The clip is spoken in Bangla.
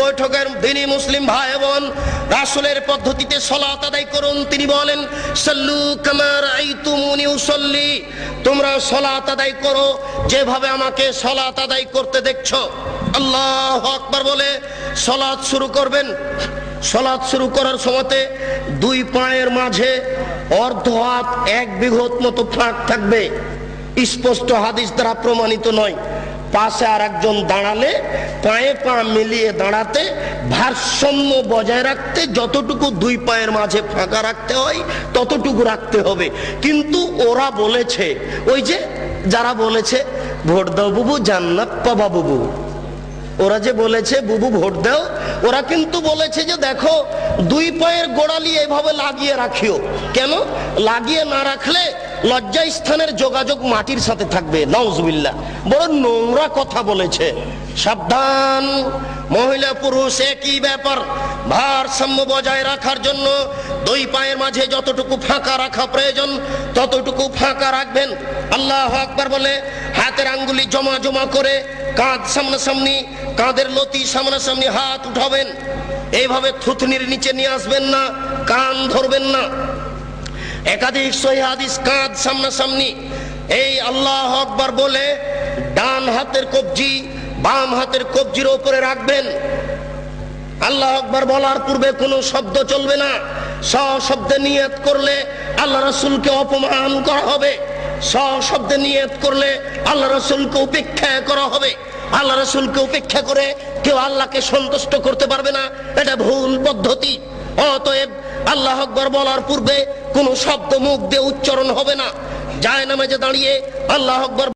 বৈঠকের দিনই মুসলিম ভাই বোন, রাসূলের পদ্ধতিতে সালাত আদায় করুন। তিনি বলেন, সাল্লু কামা রাআইতুমুনি উসাল্লি, তোমরা সালাত আদায় করো যেভাবে আমাকে সালাত আদায় করতে দেখছো। আল্লাহু আকবার বলে সালাত শুরু করবেন। সালাত শুরু করার সময়তে দুই পায়ের মাঝে অর্ধ হাত এক বিঘত মতো ফাঁক থাকবে। স্পষ্ট হাদিস দ্বারা প্রমাণিত নয়। পাশে আর একজন দাঁড়ালে পায়ে পা মিলিয়ে দাঁড়াতে, ভারসাম্য বজায় রাখতে যতটুকু দুই পায়ের মাঝে ফাঁকা রাখতে হয় ততটুকু রাখতে হবে। কিন্তু ওরা বলেছে, ওই যে যারা বলেছে ভোট দাও বুবু জান্নাত পাবা বুবু, ওরা যে বলেছে বুবু ভোট দাও, ওরা কিন্তু বলেছে যে দেখো দুই পায়ের গোড়ালি এভাবে লাগিয়ে রাখিও। কেন লাগিয়ে না রাখলে লজ্জা স্থানের যোগাযোগ মাটির সাথে থাকবে। নাউজুবিল্লাহ, বড় নোংরা কথা বলেছে। সাবধান, মহিলা পুরুষ একই ব্যাপার। ভারসাম্য বজায় রাখার জন্য দুই পায়ের মাঝে যতটুকু ফাঁকা রাখা প্রয়োজন ততটুকু ফাঁকা রাখবেন। আল্লাহু আকবার বলে হাতের আঙ্গুলি জমা জমা করে কাঁধ সামনাসামনি, কাঁধের লতি সামনাসামনি হাত উঠাবেন। এইভাবে থুতনির নিচে নিয়ে আসবেন না, কান ধরবেন না। একাধিক সহিহ হাদিস কাঁধ সামনাসামনি। এই আল্লাহু আকবার বলে ডান হাতের কবজি বাম হাতের কবজির উপরে রাখবেন। আল্লাহু আকবার বলার পূর্বে কোনো শব্দ চলবে না। সশব্দে নিয়ত করলে আল্লাহ রাসূলকে অপমান করা হবে। সশব্দে নিয়ত করলে আল্লাহ রাসূলকে উপেক্ষা করা হবে। আল্লাহ রাসূলকে উপেক্ষা করে কেউ আল্লাহকে সন্তুষ্ট করতে পারবে না, এটা ভুল পদ্ধতি। অতএব আল্লাহু আকবার বলার পূর্বে কোনো শব্দ মুখ দিয়ে উচ্চারণ হবে না। জায়নামাজে দাঁড়িয়ে আল্লাহু আকবার